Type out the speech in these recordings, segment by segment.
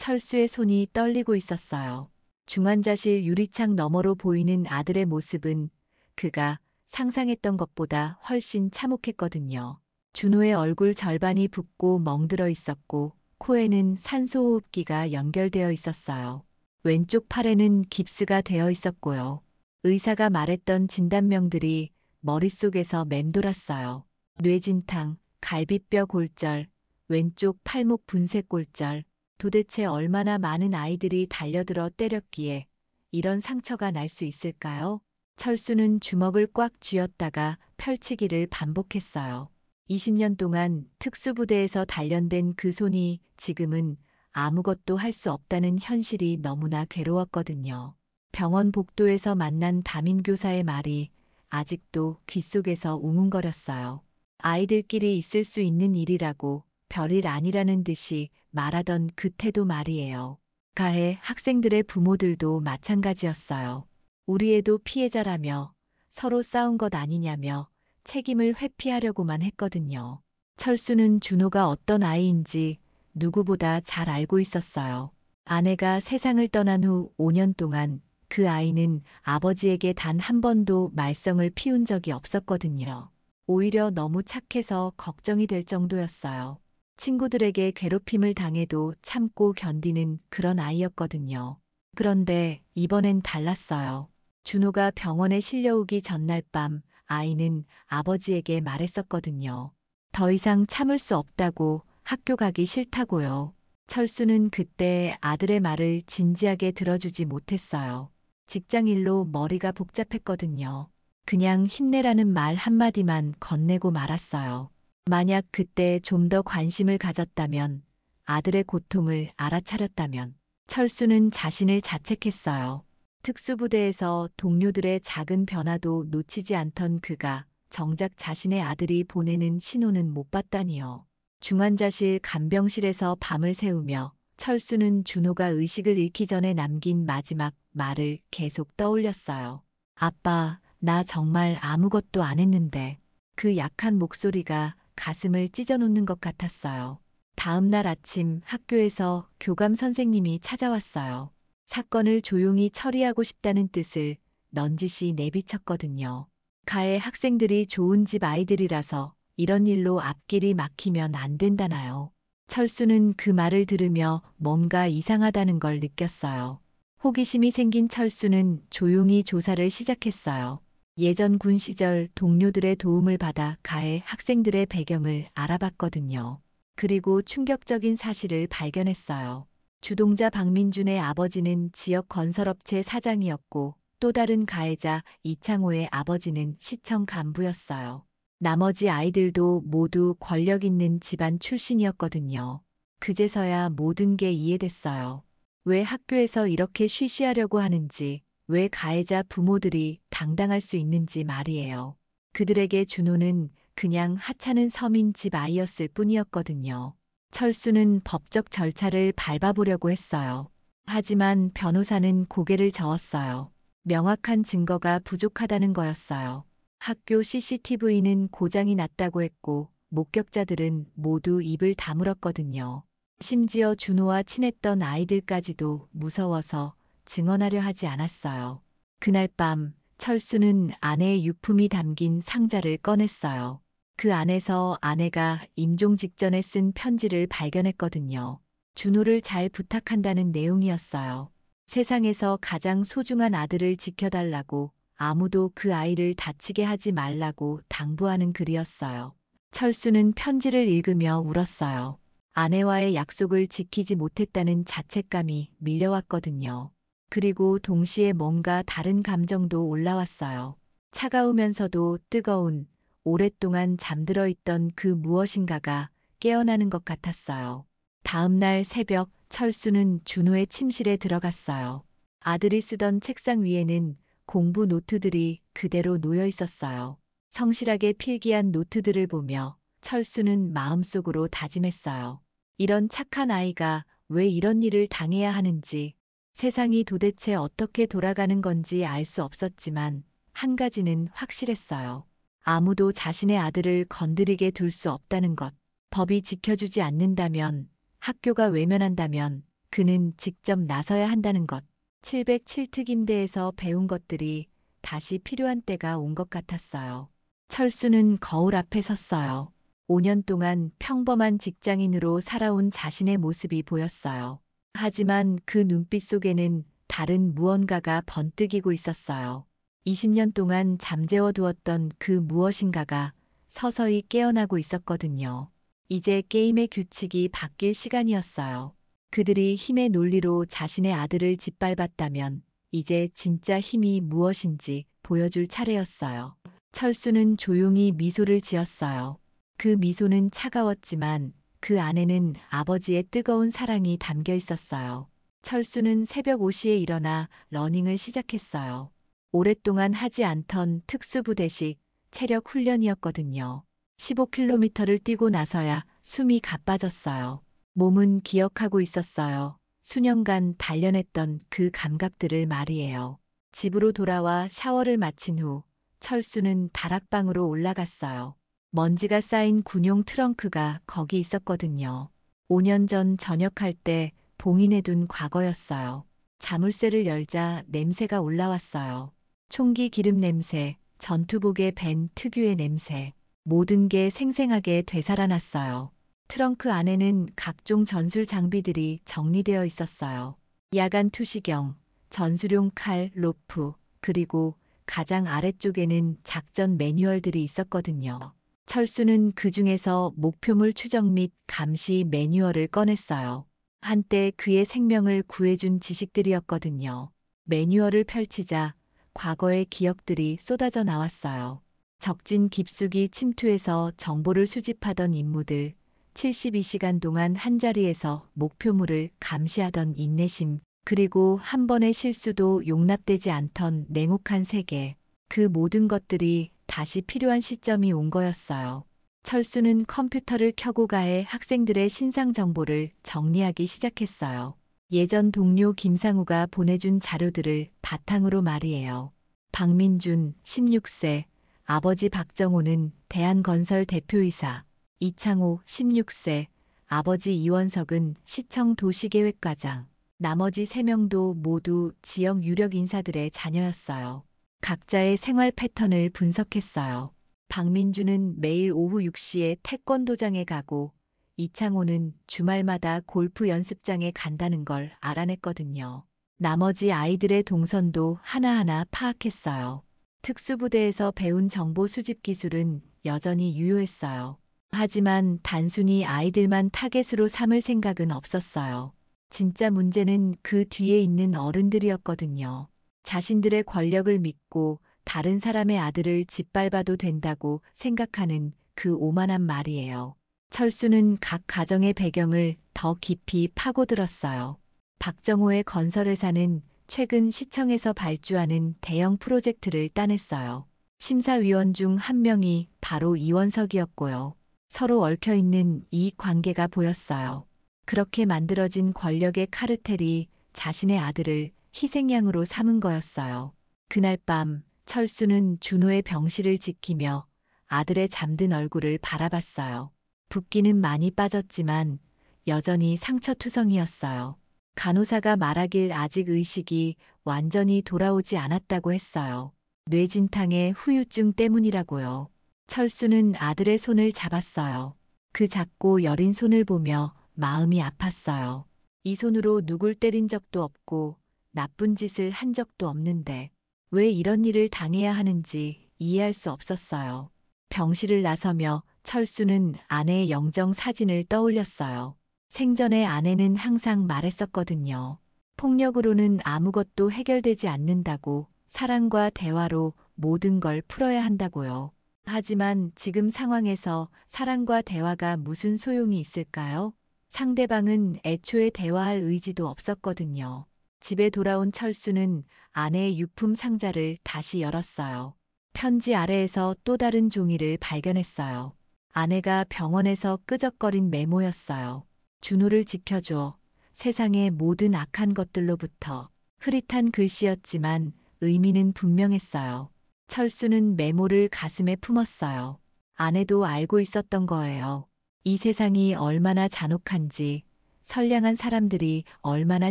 철수의 손이 떨리고 있었어요. 중환자실 유리창 너머로 보이는 아들의 모습은 그가 상상했던 것보다 훨씬 참혹했거든요. 준호의 얼굴 절반이 붓고 멍들어 있었고 코에는 산소호흡기가 연결되어 있었어요. 왼쪽 팔에는 깁스가 되어 있었고요. 의사가 말했던 진단명들이 머릿속에서 맴돌았어요. 뇌진탕, 갈비뼈 골절, 왼쪽 팔목 분쇄 골절. 도대체 얼마나 많은 아이들이 달려들어 때렸기에 이런 상처가 날 수 있을까요? 철수는 주먹을 꽉 쥐었다가 펼치기를 반복했어요. 20년 동안 특수부대에서 단련된 그 손이 지금은 아무것도 할 수 없다는 현실이 너무나 괴로웠거든요. 병원 복도에서 만난 담임교사의 말이 아직도 귓속에서 웅웅거렸어요. 아이들끼리 있을 수 있는 일이라고 별일 아니라는 듯이 말하던 그 태도 말이에요. 가해 학생들의 부모들도 마찬가지였어요. 우리 애도 피해자라며 서로 싸운 것 아니냐며 책임을 회피하려고만 했거든요. 철수는 준호가 어떤 아이인지 누구보다 잘 알고 있었어요. 아내가 세상을 떠난 후 5년 동안 그 아이는 아버지에게 단 한 번도 말썽을 피운 적이 없었거든요. 오히려 너무 착해서 걱정이 될 정도였어요. 친구들에게 괴롭힘을 당해도 참고 견디는 그런 아이였거든요. 그런데 이번엔 달랐어요. 준호가 병원에 실려오기 전날 밤 아이는 아버지에게 말했었거든요. 더 이상 참을 수 없다고, 학교 가기 싫다고요. 철수는 그때 아들의 말을 진지하게 들어주지 못했어요. 직장일로 머리가 복잡했거든요. 그냥 힘내라는 말 한마디만 건네고 말았어요. 만약 그때 좀 더 관심을 가졌다면, 아들의 고통을 알아차렸다면, 철수는 자신을 자책했어요. 특수부대에서 동료들의 작은 변화도 놓치지 않던 그가 정작 자신의 아들이 보내는 신호는 못 봤다니요. 중환자실 간병실에서 밤을 새우며 철수는 준호가 의식을 잃기 전에 남긴 마지막 말을 계속 떠올렸어요. 아빠, 나 정말 아무것도 안 했는데. 그 약한 목소리가 가슴을 찢어놓는 것 같았어요. 다음 날 아침 학교에서 교감 선생님이 찾아왔어요. 사건을 조용히 처리하고 싶다는 뜻을 넌지시 내비쳤거든요. 가해 학생들이 좋은 집 아이들이라서 이런 일로 앞길이 막히면 안 된다나요. 철수는 그 말을 들으며 뭔가 이상하다는 걸 느꼈어요. 호기심이 생긴 철수는 조용히 조사를 시작했어요. 예전 군 시절 동료들의 도움을 받아 가해 학생들의 배경을 알아봤거든요. 그리고 충격적인 사실을 발견했어요. 주동자 박민준의 아버지는 지역 건설업체 사장이었고 또 다른 가해자 이창호의 아버지는 시청 간부였어요. 나머지 아이들도 모두 권력 있는 집안 출신이었거든요. 그제서야 모든 게 이해됐어요. 왜 학교에서 이렇게 쉬쉬하려고 하는지, 왜 가해자 부모들이 당당할 수 있는지 말이에요. 그들에게 준호는 그냥 하찮은 서민 집 아이였을 뿐이었거든요. 철수는 법적 절차를 밟아보려고 했어요. 하지만 변호사는 고개를 저었어요. 명확한 증거가 부족하다는 거였어요. 학교 CCTV는 고장이 났다고 했고 목격자들은 모두 입을 다물었거든요. 심지어 준호와 친했던 아이들까지도 무서워서 증언하려 하지 않았어요. 그날 밤 철수는 아내의 유품이 담긴 상자를 꺼냈어요. 그 안에서 아내가 임종 직전에 쓴 편지를 발견했거든요. 준호를 잘 부탁한다는 내용이었어요. 세상에서 가장 소중한 아들을 지켜달라고, 아무도 그 아이를 다치게 하지 말라고 당부하는 글이었어요. 철수는 편지를 읽으며 울었어요. 아내와의 약속을 지키지 못했다는 자책감이 밀려왔거든요. 그리고 동시에 뭔가 다른 감정도 올라왔어요. 차가우면서도 뜨거운, 오랫동안 잠들어 있던 그 무엇인가가 깨어나는 것 같았어요. 다음 날 새벽 철수는 준호의 침실에 들어갔어요. 아들이 쓰던 책상 위에는 공부 노트들이 그대로 놓여 있었어요. 성실하게 필기한 노트들을 보며 철수는 마음속으로 다짐했어요. 이런 착한 아이가 왜 이런 일을 당해야 하는지, 세상이 도대체 어떻게 돌아가는 건지 알 수 없었지만 한 가지는 확실했어요. 아무도 자신의 아들을 건드리게 둘 수 없다는 것. 법이 지켜주지 않는다면, 학교가 외면한다면 그는 직접 나서야 한다는 것. 707특임대에서 배운 것들이 다시 필요한 때가 온 것 같았어요. 철수는 거울 앞에 섰어요. 5년 동안 평범한 직장인으로 살아온 자신의 모습이 보였어요. 하지만 그 눈빛 속에는 다른 무언가가 번뜩이고 있었어요. 20년 동안 잠재워 두었던 그 무엇인가가 서서히 깨어나고 있었거든요. 이제 게임의 규칙이 바뀔 시간이었어요. 그들이 힘의 논리로 자신의 아들을 짓밟았다면 이제 진짜 힘이 무엇인지 보여줄 차례였어요. 철수는 조용히 미소를 지었어요. 그 미소는 차가웠지만 그 안에는 아버지의 뜨거운 사랑이 담겨 있었어요. 철수는 새벽 5시에 일어나 러닝을 시작했어요. 오랫동안 하지 않던 특수부대식 체력 훈련이었거든요. 15km를 뛰고 나서야 숨이 가빠졌어요. 몸은 기억하고 있었어요. 수년간 단련했던 그 감각들을 말이에요. 집으로 돌아와 샤워를 마친 후 철수는 다락방으로 올라갔어요. 먼지가 쌓인 군용 트렁크가 거기 있었거든요. 5년 전 전역할 때 봉인해둔 과거였어요. 자물쇠를 열자 냄새가 올라왔어요. 총기 기름 냄새, 전투복에 밴 특유의 냄새. 모든 게 생생하게 되살아났어요. 트렁크 안에는 각종 전술 장비들이 정리되어 있었어요. 야간 투시경, 전술용 칼, 로프, 그리고 가장 아래쪽에는 작전 매뉴얼들이 있었거든요. 철수는 그 중에서 목표물 추적 및 감시 매뉴얼을 꺼냈어요. 한때 그의 생명을 구해준 지식들이었거든요. 매뉴얼을 펼치자 과거의 기억들이 쏟아져 나왔어요. 적진 깊숙이 침투해서 정보를 수집하던 임무들, 72시간 동안 한자리에서 목표물을 감시하던 인내심, 그리고 한 번의 실수도 용납되지 않던 냉혹한 세계, 그 모든 것들이 다시 필요한 시점이 온 거였어요. 철수는 컴퓨터를 켜고 가해 학생들의 신상 정보를 정리하기 시작했어요. 예전 동료 김상우가 보내준 자료들을 바탕으로 말이에요. 박민준, 16세, 아버지 박정호는 대한건설 대표이사, 이창호, 16세, 아버지 이원석은 시청 도시계획과장, 나머지 3명도 모두 지역 유력 인사들의 자녀였어요. 각자의 생활 패턴을 분석했어요. 박민주는 매일 오후 6시에 태권도장에 가고 이창호는 주말마다 골프 연습장에 간다는 걸 알아냈거든요. 나머지 아이들의 동선도 하나하나 파악했어요. 특수부대에서 배운 정보 수집 기술은 여전히 유효했어요. 하지만 단순히 아이들만 타겟으로 삼을 생각은 없었어요. 진짜 문제는 그 뒤에 있는 어른들이었거든요. 자신들의 권력을 믿고 다른 사람의 아들을 짓밟아도 된다고 생각하는 그 오만한 말이에요. 철수는 각 가정의 배경을 더 깊이 파고들었어요. 박정호의 건설회사는 최근 시청에서 발주하는 대형 프로젝트를 따냈어요. 심사위원 중 한 명이 바로 이원석이었고요. 서로 얽혀있는 이익 관계가 보였어요. 그렇게 만들어진 권력의 카르텔이 자신의 아들을 희생양으로 삼은 거였어요. 그날 밤 철수는 준호의 병실을 지키며 아들의 잠든 얼굴을 바라봤어요. 붓기는 많이 빠졌지만 여전히 상처투성이었어요. 간호사가 말하길 아직 의식이 완전히 돌아오지 않았다고 했어요. 뇌진탕의 후유증 때문이라고요. 철수는 아들의 손을 잡았어요. 그 작고 여린 손을 보며 마음이 아팠어요. 이 손으로 누굴 때린 적도 없고 나쁜 짓을 한 적도 없는데 왜 이런 일을 당해야 하는지 이해할 수 없었어요. 병실을 나서며 철수는 아내의 영정 사진을 떠올렸어요. 생전에 아내는 항상 말했었거든요. 폭력으로는 아무것도 해결되지 않는다고, 사랑과 대화로 모든 걸 풀어야 한다고요. 하지만 지금 상황에서 사랑과 대화가 무슨 소용이 있을까요? 상대방은 애초에 대화할 의지도 없었거든요. 집에 돌아온 철수는 아내의 유품 상자를 다시 열었어요. 편지 아래에서 또 다른 종이를 발견했어요. 아내가 병원에서 끄적거린 메모였어요. 준호를 지켜줘. 세상의 모든 악한 것들로부터. 흐릿한 글씨였지만 의미는 분명했어요. 철수는 메모를 가슴에 품었어요. 아내도 알고 있었던 거예요. 이 세상이 얼마나 잔혹한지, 선량한 사람들이 얼마나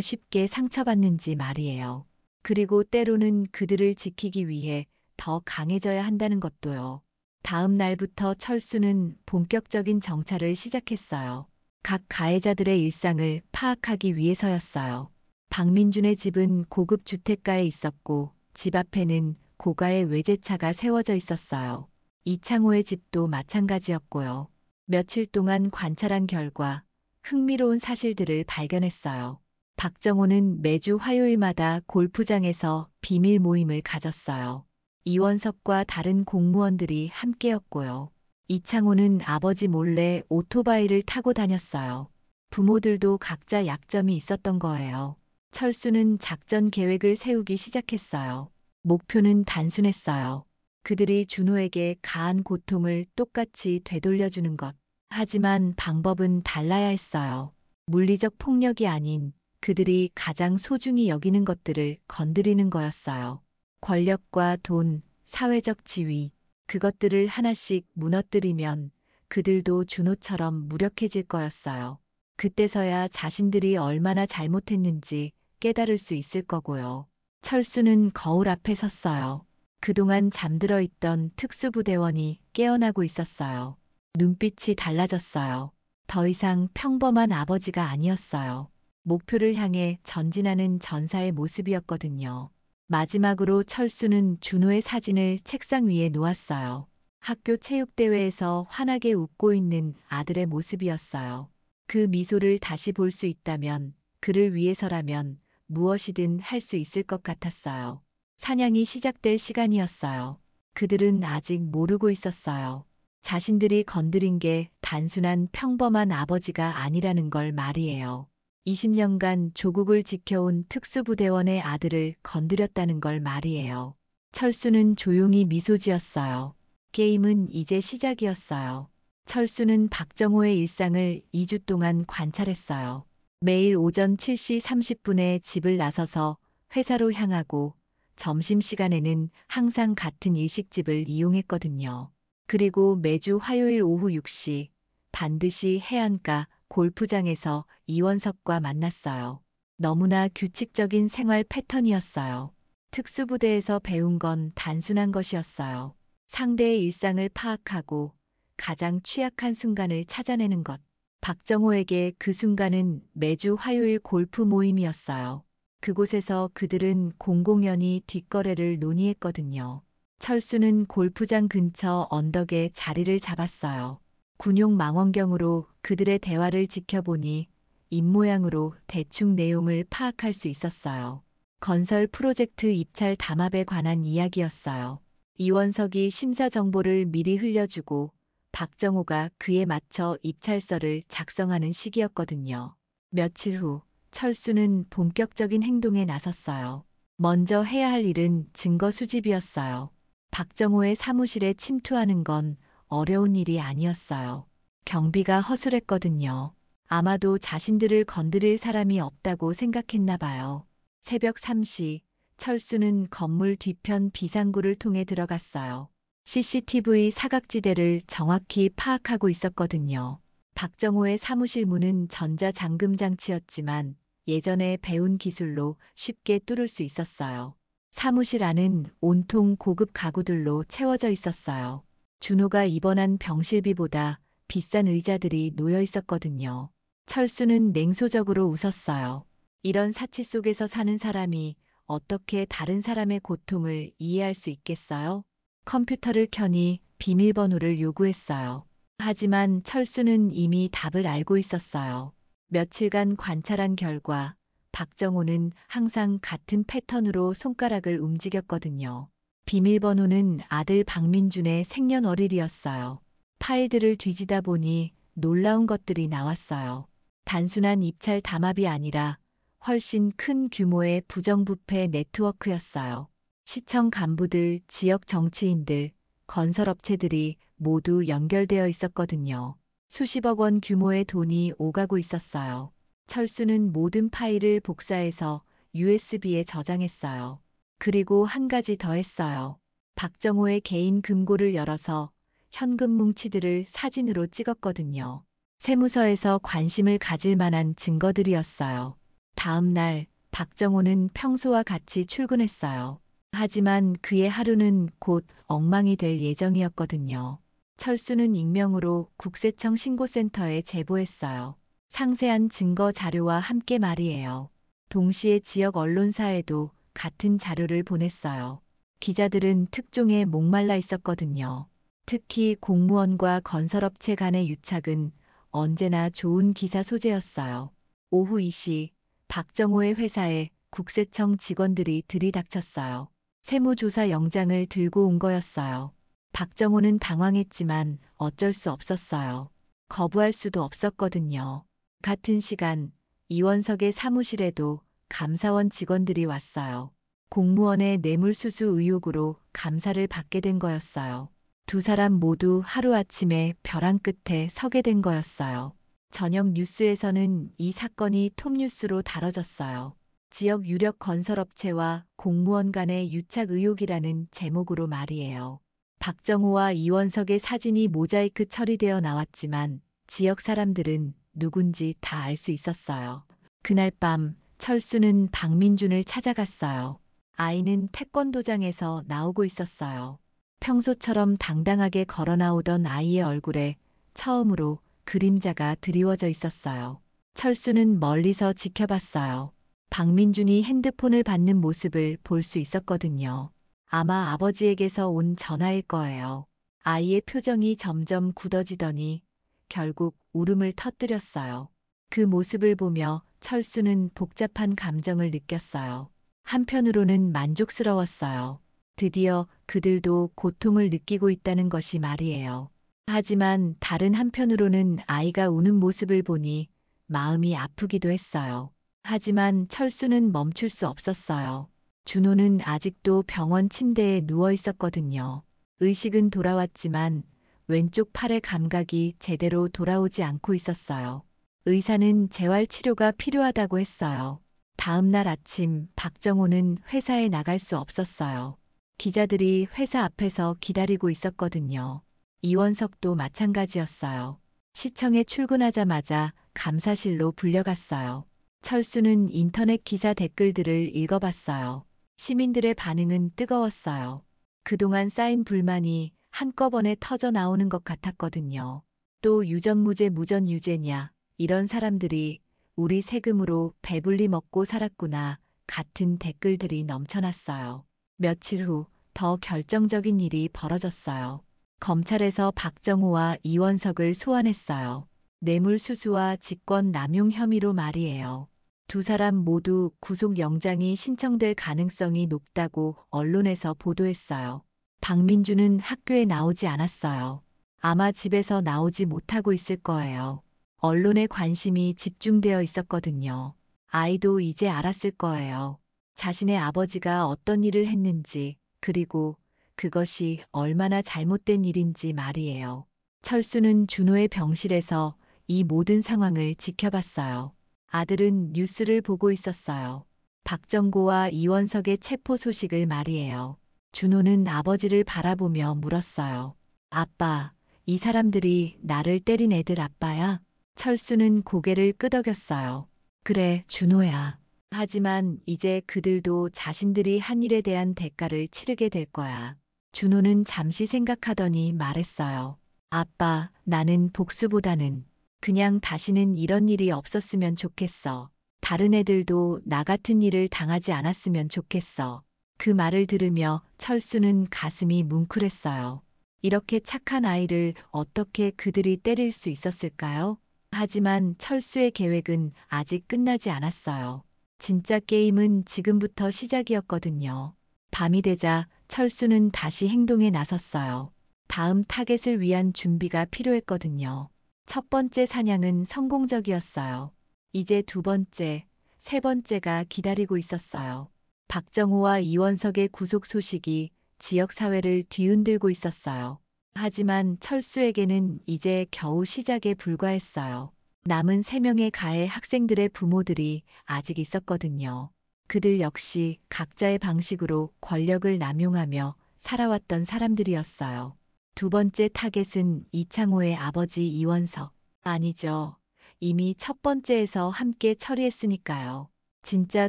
쉽게 상처받는지 말이에요. 그리고 때로는 그들을 지키기 위해 더 강해져야 한다는 것도요. 다음 날부터 철수는 본격적인 정찰을 시작했어요. 각 가해자들의 일상을 파악하기 위해서였어요. 박민준의 집은 고급 주택가에 있었고 집 앞에는 고가의 외제차가 세워져 있었어요. 이창호의 집도 마찬가지였고요. 며칠 동안 관찰한 결과 흥미로운 사실들을 발견했어요. 박정호는 매주 화요일마다 골프장에서 비밀 모임을 가졌어요. 이원석과 다른 공무원들이 함께였고요. 이창호는 아버지 몰래 오토바이를 타고 다녔어요. 부모들도 각자 약점이 있었던 거예요. 철수는 작전 계획을 세우기 시작했어요. 목표는 단순했어요. 그들이 준호에게 가한 고통을 똑같이 되돌려주는 것. 하지만 방법은 달라야 했어요. 물리적 폭력이 아닌 그들이 가장 소중히 여기는 것들을 건드리는 거였어요. 권력과 돈, 사회적 지위, 그것들을 하나씩 무너뜨리면 그들도 준호처럼 무력해질 거였어요. 그때서야 자신들이 얼마나 잘못했는지 깨달을 수 있을 거고요. 철수는 거울 앞에 섰어요. 그동안 잠들어 있던 특수부대원이 깨어나고 있었어요. 눈빛이 달라졌어요. 더 이상 평범한 아버지가 아니었어요. 목표를 향해 전진하는 전사의 모습이었거든요. 마지막으로 철수는 준호의 사진을 책상 위에 놓았어요. 학교 체육대회에서 환하게 웃고 있는 아들의 모습이었어요. 그 미소를 다시 볼 수 있다면, 그를 위해서라면 무엇이든 할 수 있을 것 같았어요. 사냥이 시작될 시간이었어요. 그들은 아직 모르고 있었어요. 자신들이 건드린 게 단순한 평범한 아버지가 아니라는 걸 말이에요. 20년간 조국을 지켜온 특수부대원의 아들을 건드렸다는 걸 말이에요. 철수는 조용히 미소 지었어요. 게임은 이제 시작이었어요. 철수는 박정호의 일상을 2주 동안 관찰했어요. 매일 오전 7시 30분에 집을 나서서 회사로 향하고 점심시간에는 항상 같은 일식집을 이용했거든요. 그리고 매주 화요일 오후 6시 반드시 해안가 골프장에서 이원석과 만났어요. 너무나 규칙적인 생활 패턴이었어요. 특수부대에서 배운 건 단순한 것이었어요. 상대의 일상을 파악하고 가장 취약한 순간을 찾아내는 것. 박정호에게 그 순간은 매주 화요일 골프 모임이었어요. 그곳에서 그들은 공공연히 뒷거래를 논의했거든요. 철수는 골프장 근처 언덕에 자리를 잡았어요. 군용 망원경으로 그들의 대화를 지켜보니 입모양으로 대충 내용을 파악할 수 있었어요. 건설 프로젝트 입찰 담합에 관한 이야기였어요. 이원석이 심사 정보를 미리 흘려주고 박정호가 그에 맞춰 입찰서를 작성하는 시기였거든요. 며칠 후 철수는 본격적인 행동에 나섰어요. 먼저 해야 할 일은 증거 수집이었어요. 박정호의 사무실에 침투하는 건 어려운 일이 아니었어요. 경비가 허술했거든요. 아마도 자신들을 건드릴 사람이 없다고 생각했나 봐요. 새벽 3시 철수는 건물 뒤편 비상구를 통해 들어갔어요. CCTV 사각지대를 정확히 파악하고 있었거든요. 박정호의 사무실 문은 전자잠금 장치였지만 예전에 배운 기술로 쉽게 뚫을 수 있었어요. 사무실 안은 온통 고급 가구들로 채워져 있었어요. 준호가 입원한 병실비보다 비싼 의자들이 놓여 있었거든요. 철수는 냉소적으로 웃었어요. 이런 사치 속에서 사는 사람이 어떻게 다른 사람의 고통을 이해할 수 있겠어요? 컴퓨터를 켜니 비밀번호를 요구했어요. 하지만 철수는 이미 답을 알고 있었어요. 며칠간 관찰한 결과 박정호는 항상 같은 패턴으로 손가락을 움직였거든요. 비밀번호는 아들 박민준의 생년월일이었어요. 파일들을 뒤지다 보니 놀라운 것들이 나왔어요. 단순한 입찰 담합이 아니라 훨씬 큰 규모의 부정부패 네트워크였어요. 시청 간부들, 지역 정치인들, 건설업체들이 모두 연결되어 있었거든요. 수십억 원 규모의 돈이 오가고 있었어요. 철수는 모든 파일을 복사해서 USB에 저장했어요. 그리고 한 가지 더 했어요. 박정호의 개인 금고를 열어서 현금 뭉치들을 사진으로 찍었거든요. 세무서에서 관심을 가질 만한 증거들이었어요. 다음 날 박정호는 평소와 같이 출근했어요. 하지만 그의 하루는 곧 엉망이 될 예정이었거든요. 철수는 익명으로 국세청 신고센터에 제보했어요. 상세한 증거 자료와 함께 말이에요. 동시에 지역 언론사에도 같은 자료를 보냈어요. 기자들은 특종에 목말라 있었거든요. 특히 공무원과 건설업체 간의 유착은 언제나 좋은 기사 소재였어요. 오후 2시 박정호의 회사에 국세청 직원들이 들이닥쳤어요. 세무조사 영장을 들고 온 거였어요. 박정호는 당황했지만 어쩔 수 없었어요. 거부할 수도 없었거든요. 같은 시간 이원석의 사무실에도 감사원 직원들이 왔어요. 공무원의 뇌물수수 의혹으로 감사를 받게 된 거였어요. 두 사람 모두 하루아침에 벼랑 끝에 서게 된 거였어요. 저녁 뉴스에서는 이 사건이 톱뉴스로 다뤄졌어요. 지역 유력 건설업체와 공무원 간의 유착 의혹이라는 제목으로 말이에요. 박정호와 이원석의 사진이 모자이크 처리되어 나왔지만 지역 사람들은 누군지 다 알 수 있었어요. 그날 밤 철수는 박민준을 찾아갔어요. 아이는 태권도장에서 나오고 있었어요. 평소처럼 당당하게 걸어 나오던 아이의 얼굴에 처음으로 그림자가 드리워져 있었어요. 철수는 멀리서 지켜봤어요. 박민준이 핸드폰을 받는 모습을 볼 수 있었거든요. 아마 아버지에게서 온 전화일 거예요. 아이의 표정이 점점 굳어지더니 결국 울음을 터뜨렸어요. 그 모습을 보며 철수는 복잡한 감정을 느꼈어요. 한편으로는 만족스러웠어요. 드디어 그들도 고통을 느끼고 있다는 것이 말이에요. 하지만 다른 한편으로는 아이가 우는 모습을 보니 마음이 아프기도 했어요. 하지만 철수는 멈출 수 없었어요. 준호는 아직도 병원 침대에 누워 있었거든요. 의식은 돌아왔지만 왼쪽 팔의 감각이 제대로 돌아오지 않고 있었어요. 의사는 재활 치료가 필요하다고 했어요. 다음 날 아침 박정호는 회사에 나갈 수 없었어요. 기자들이 회사 앞에서 기다리고 있었거든요. 이원석도 마찬가지였어요. 시청에 출근하자마자 감사실로 불려갔어요. 철수는 인터넷 기사 댓글들을 읽어봤어요. 시민들의 반응은 뜨거웠어요. 그동안 쌓인 불만이 한꺼번에 터져 나오는 것 같았거든요. 또 유전무죄 무전유죄냐, 이런 사람들이 우리 세금으로 배불리 먹고 살았구나 같은 댓글들이 넘쳐났어요. 며칠 후 더 결정적인 일이 벌어졌어요. 검찰에서 박정호와 이원석을 소환했어요. 뇌물수수와 직권남용 혐의로 말이에요. 두 사람 모두 구속영장이 신청될 가능성이 높다고 언론에서 보도했어요. 박민주는 학교에 나오지 않았어요. 아마 집에서 나오지 못하고 있을 거예요. 언론의 관심이 집중되어 있었거든요. 아이도 이제 알았을 거예요. 자신의 아버지가 어떤 일을 했는지, 그리고 그것이 얼마나 잘못된 일인지 말이에요. 철수는 준호의 병실에서 이 모든 상황을 지켜봤어요. 아들은 뉴스를 보고 있었어요. 박정고와 이원석의 체포 소식을 말이에요. 준호는 아버지를 바라보며 물었어요. 아빠, 이 사람들이 나를 때린 애들 아빠야? 철수는 고개를 끄덕였어요. 그래, 준호야. 하지만 이제 그들도 자신들이 한 일에 대한 대가를 치르게 될 거야. 준호는 잠시 생각하더니 말했어요. 아빠, 나는 복수보다는 그냥 다시는 이런 일이 없었으면 좋겠어. 다른 애들도 나 같은 일을 당하지 않았으면 좋겠어. 그 말을 들으며 철수는 가슴이 뭉클했어요. 이렇게 착한 아이를 어떻게 그들이 때릴 수 있었을까요? 하지만 철수의 계획은 아직 끝나지 않았어요. 진짜 게임은 지금부터 시작이었거든요. 밤이 되자 철수는 다시 행동에 나섰어요. 다음 타겟을 위한 준비가 필요했거든요. 첫 번째 사냥은 성공적이었어요. 이제 두 번째, 세 번째가 기다리고 있었어요. 박정호와 이원석의 구속 소식이 지역사회를 뒤흔들고 있었어요. 하지만 철수에게는 이제 겨우 시작에 불과했어요. 남은 3명의 가해 학생들의 부모들이 아직 있었거든요. 그들 역시 각자의 방식으로 권력을 남용하며 살아왔던 사람들이었어요. 두 번째 타겟은 이창호의 아버지 이원석. 아니죠. 이미 첫 번째에서 함께 처리했으니까요. 진짜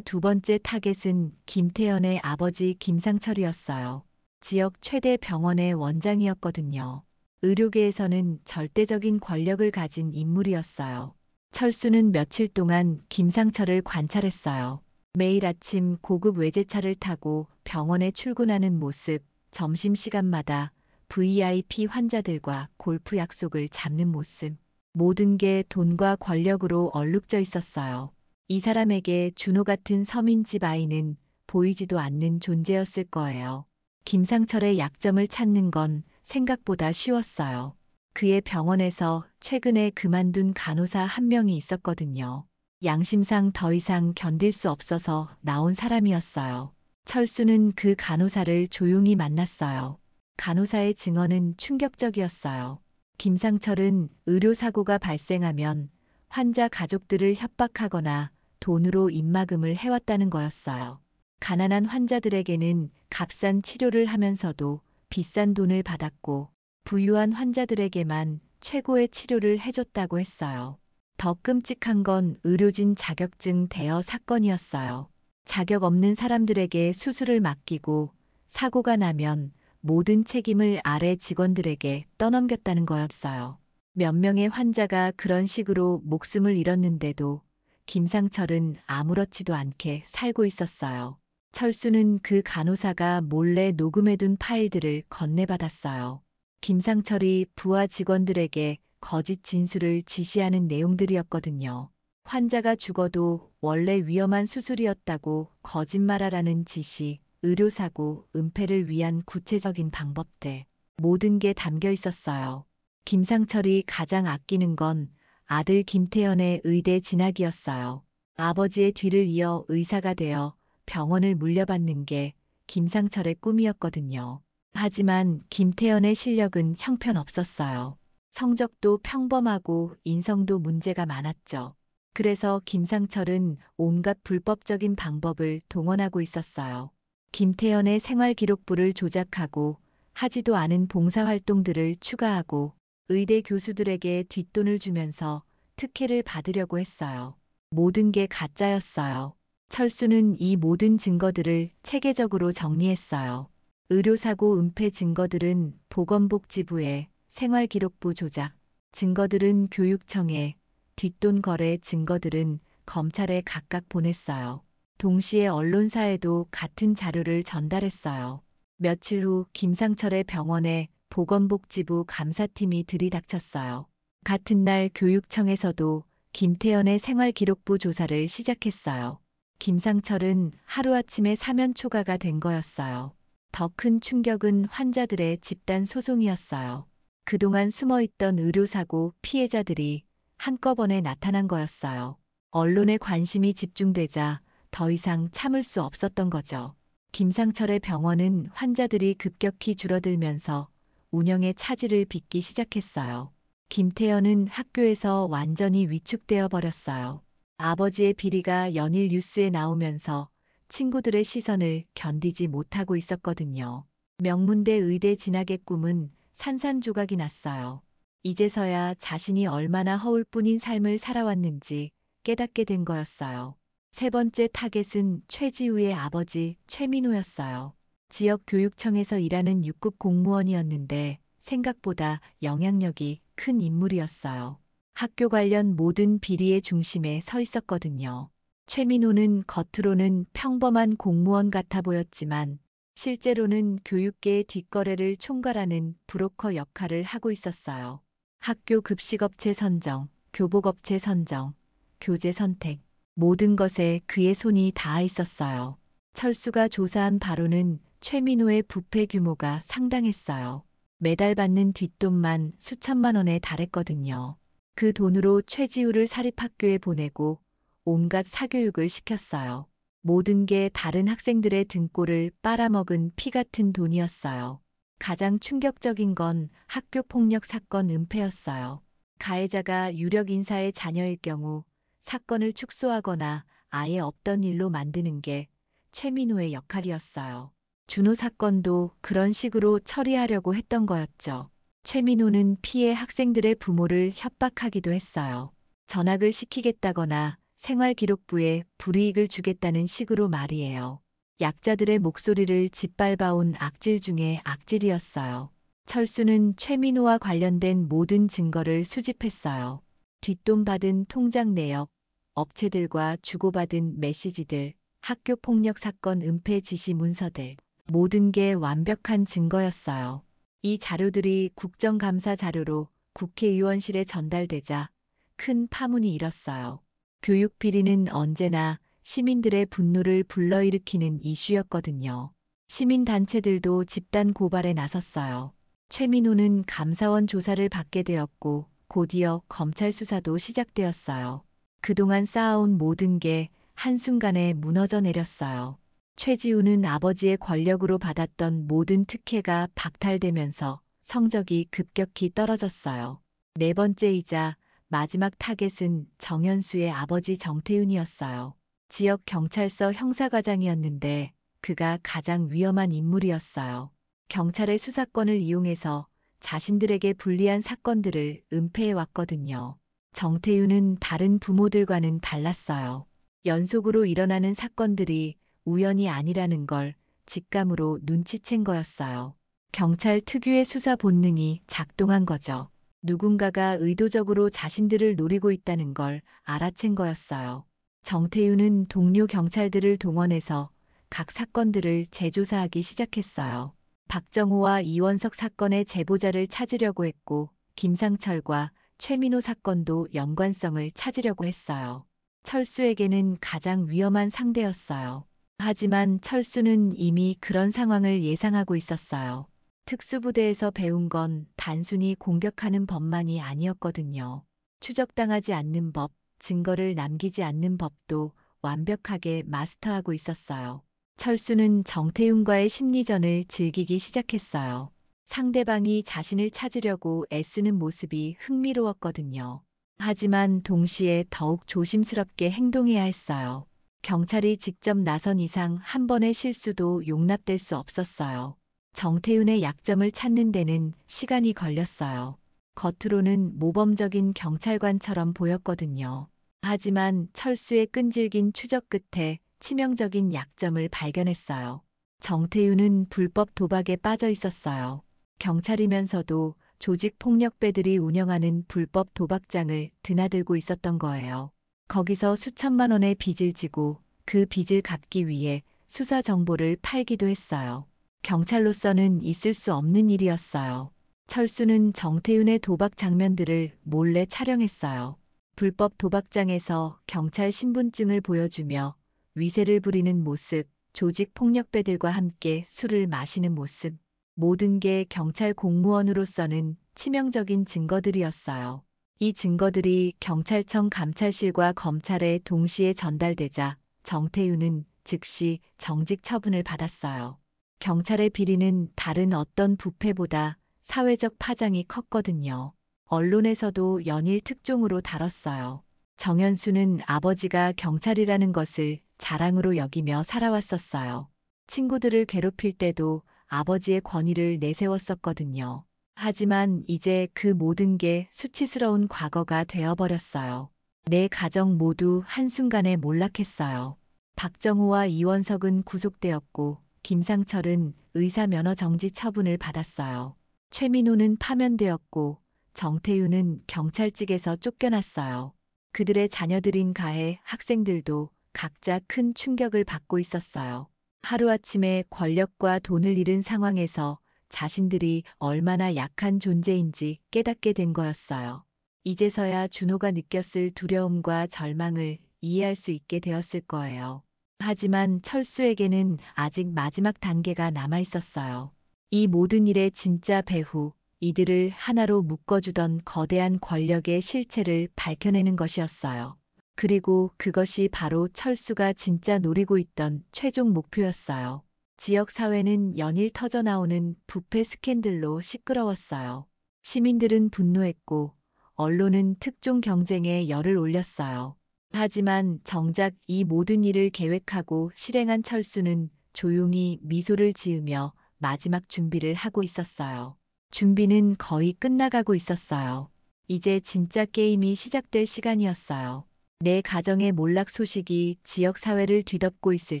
두 번째 타겟은 김태연의 아버지 김상철이었어요. 지역 최대 병원의 원장이었거든요. 의료계에서는 절대적인 권력을 가진 인물이었어요. 철수는 며칠 동안 김상철을 관찰했어요. 매일 아침 고급 외제차를 타고 병원에 출근하는 모습, 점심시간마다 VIP 환자들과 골프 약속을 잡는 모습. 모든 게 돈과 권력으로 얼룩져 있었어요. 이 사람에게 준호 같은 서민집 아이는 보이지도 않는 존재였을 거예요. 김상철의 약점을 찾는 건 생각보다 쉬웠어요. 그의 병원에서 최근에 그만둔 간호사 한 명이 있었거든요. 양심상 더 이상 견딜 수 없어서 나온 사람이었어요. 철수는 그 간호사를 조용히 만났어요. 간호사의 증언은 충격적이었어요. 김상철은 의료사고가 발생하면 환자 가족들을 협박하거나 돈으로 입막음을 해왔다는 거였어요. 가난한 환자들에게는 값싼 치료를 하면서도 비싼 돈을 받았고 부유한 환자들에게만 최고의 치료를 해줬다고 했어요. 더 끔찍한 건 의료진 자격증 대여 사건이었어요. 자격 없는 사람들에게 수술을 맡기고 사고가 나면 모든 책임을 아래 직원들에게 떠넘겼다는 거였어요. 몇 명의 환자가 그런 식으로 목숨을 잃었는데도 김상철은 아무렇지도 않게 살고 있었어요. 철수는 그 간호사가 몰래 녹음해둔 파일들을 건네받았어요. 김상철이 부하 직원들에게 거짓 진술을 지시하는 내용들이었거든요. 환자가 죽어도 원래 위험한 수술이었다고 거짓말하라는 지시, 의료사고, 은폐를 위한 구체적인 방법들, 모든 게 담겨 있었어요. 김상철이 가장 아끼는 건 아들 김태연의 의대 진학이었어요. 아버지의 뒤를 이어 의사가 되어 병원을 물려받는 게 김상철의 꿈이었거든요. 하지만 김태연의 실력은 형편없었어요. 성적도 평범하고 인성도 문제가 많았죠. 그래서 김상철은 온갖 불법적인 방법을 동원하고 있었어요. 김태연의 생활기록부를 조작하고 하지도 않은 봉사활동들을 추가하고 의대 교수들에게 뒷돈을 주면서 특혜를 받으려고 했어요. 모든 게 가짜였어요. 철수는 이 모든 증거들을 체계적으로 정리했어요. 의료사고 은폐 증거들은 보건복지부에, 생활기록부 조작 증거들은 교육청에, 뒷돈 거래 증거들은 검찰에 각각 보냈어요. 동시에 언론사에도 같은 자료를 전달했어요. 며칠 후 김상철의 병원에 보건복지부 감사팀이 들이닥쳤어요. 같은 날 교육청에서도 김태연의 생활기록부 조사를 시작했어요. 김상철은 하루아침에 사면 초과가 된 거였어요. 더 큰 충격은 환자들의 집단 소송이었어요. 그동안 숨어있던 의료사고 피해자들이 한꺼번에 나타난 거였어요. 언론의 관심이 집중되자 더 이상 참을 수 없었던 거죠. 김상철의 병원은 환자들이 급격히 줄어들면서 운영의 차질을 빚기 시작했어요. 김태연은 학교에서 완전히 위축되어 버렸어요. 아버지의 비리가 연일 뉴스에 나오면서 친구들의 시선을 견디지 못하고 있었거든요. 명문대 의대 진학의 꿈은 산산조각이 났어요. 이제서야 자신이 얼마나 허울뿐인 삶을 살아왔는지 깨닫게 된 거였어요. 세 번째 타겟은 최지우의 아버지 최민호였어요. 지역 교육청에서 일하는 6급 공무원이었는데 생각보다 영향력이 큰 인물이었어요. 학교 관련 모든 비리의 중심에 서 있었거든요. 최민호는 겉으로는 평범한 공무원 같아 보였지만 실제로는 교육계의 뒷거래를 총괄하는 브로커 역할을 하고 있었어요. 학교 급식업체 선정, 교복업체 선정, 교재 선택, 모든 것에 그의 손이 닿아 있었어요. 철수가 조사한 바로는 최민호의 부패 규모가 상당했어요. 매달 받는 뒷돈만 수천만 원에 달했거든요. 그 돈으로 최지우를 사립학교에 보내고 온갖 사교육을 시켰어요. 모든 게 다른 학생들의 등골을 빨아먹은 피 같은 돈이었어요. 가장 충격적인 건 학교 폭력 사건 은폐였어요. 가해자가 유력 인사의 자녀일 경우 사건을 축소하거나 아예 없던 일로 만드는 게 최민호의 역할이었어요. 준호 사건도 그런 식으로 처리하려고 했던 거였죠. 최민호는 피해 학생들의 부모를 협박하기도 했어요. 전학을 시키겠다거나 생활기록부에 불이익을 주겠다는 식으로 말이에요. 약자들의 목소리를 짓밟아온 악질 중에 악질이었어요. 철수는 최민호와 관련된 모든 증거를 수집했어요. 뒷돈 받은 통장 내역, 업체들과 주고받은 메시지들, 학교 폭력 사건 은폐 지시 문서들, 모든 게 완벽한 증거였어요. 이 자료들이 국정감사 자료로 국회의원실에 전달되자 큰 파문이 일었어요. 교육 비리는 언제나 시민들의 분노를 불러일으키는 이슈였거든요. 시민단체들도 집단 고발에 나섰어요. 최민호는 감사원 조사를 받게 되었고 곧이어 검찰 수사도 시작되었어요. 그동안 쌓아온 모든 게 한순간에 무너져 내렸어요. 최지우는 아버지의 권력으로 받았던 모든 특혜가 박탈되면서 성적이 급격히 떨어졌어요. 네 번째이자 마지막 타겟은 정현수의 아버지 정태윤이었어요. 지역 경찰서 형사과장이었는데 그가 가장 위험한 인물이었어요. 경찰의 수사권을 이용해서 자신들에게 불리한 사건들을 은폐해 왔거든요. 정태윤은 다른 부모들과는 달랐어요. 연속으로 일어나는 사건들이 우연이 아니라는 걸 직감으로 눈치챈 거였어요. 경찰 특유의 수사 본능이 작동한 거죠. 누군가가 의도적으로 자신들을 노리고 있다는 걸 알아챈 거였어요. 정태윤은 동료 경찰들을 동원해서 각 사건들을 재조사하기 시작했어요. 박정호와 이원석 사건의 제보자를 찾으려고 했고 김상철과 최민호 사건도 연관성을 찾으려고 했어요. 철수에게는 가장 위험한 상대였어요. 하지만 철수는 이미 그런 상황을 예상하고 있었어요. 특수부대에서 배운 건 단순히 공격하는 법만이 아니었거든요. 추적당하지 않는 법, 증거를 남기지 않는 법도 완벽하게 마스터하고 있었어요. 철수는 정태윤과의 심리전을 즐기기 시작했어요. 상대방이 자신을 찾으려고 애쓰는 모습이 흥미로웠거든요. 하지만 동시에 더욱 조심스럽게 행동해야 했어요. 경찰이 직접 나선 이상 한 번의 실수도 용납될 수 없었어요. 정태윤의 약점을 찾는 데는 시간이 걸렸어요. 겉으로는 모범적인 경찰관처럼 보였거든요. 하지만 철수의 끈질긴 추적 끝에 치명적인 약점을 발견했어요. 정태윤은 불법 도박에 빠져 있었어요. 경찰이면서도 조직폭력배들이 운영하는 불법 도박장을 드나들고 있었던 거예요. 거기서 수천만 원의 빚을 지고 그 빚을 갚기 위해 수사 정보를 팔기도 했어요. 경찰로서는 있을 수 없는 일이었어요. 철수는 정태윤의 도박 장면들을 몰래 촬영했어요. 불법 도박장에서 경찰 신분증을 보여주며 위세를 부리는 모습, 조직 폭력배들과 함께 술을 마시는 모습, 모든 게 경찰 공무원으로서는 치명적인 증거들이었어요. 이 증거들이 경찰청 감찰실과 검찰에 동시에 전달되자 정태윤은 즉시 정직 처분을 받았어요. 경찰의 비리는 다른 어떤 부패보다 사회적 파장이 컸거든요. 언론에서도 연일 특종으로 다뤘어요. 정현수는 아버지가 경찰이라는 것을 자랑으로 여기며 살아왔었어요. 친구들을 괴롭힐 때도 아버지의 권위를 내세웠었거든요. 하지만 이제 그 모든 게 수치스러운 과거가 되어버렸어요. 내 가정 모두 한순간에 몰락했어요. 박정호와 이원석은 구속되었고 김상철은 의사 면허 정지 처분을 받았어요. 최민호는 파면되었고 정태윤은 경찰직에서 쫓겨났어요. 그들의 자녀들인 가해 학생들도 각자 큰 충격을 받고 있었어요. 하루아침에 권력과 돈을 잃은 상황에서 자신들이 얼마나 약한 존재인지 깨닫게 된 거였어요. 이제서야 준호가 느꼈을 두려움과 절망을 이해할 수 있게 되었을 거예요. 하지만 철수에게는 아직 마지막 단계가 남아 있었어요. 이 모든 일의 진짜 배후, 이들을 하나로 묶어주던 거대한 권력의 실체를 밝혀내는 것이었어요. 그리고 그것이 바로 철수가 진짜 노리고 있던 최종 목표였어요. 지역 사회는 연일 터져나오는 부패 스캔들로 시끄러웠어요. 시민들은 분노했고 언론은 특종 경쟁에 열을 올렸어요. 하지만 정작 이 모든 일을 계획하고 실행한 철수는 조용히 미소를 지으며 마지막 준비를 하고 있었어요. 준비는 거의 끝나가고 있었어요. 이제 진짜 게임이 시작될 시간이었어요. 내 가정의 몰락 소식이 지역 사회를 뒤덮고 있을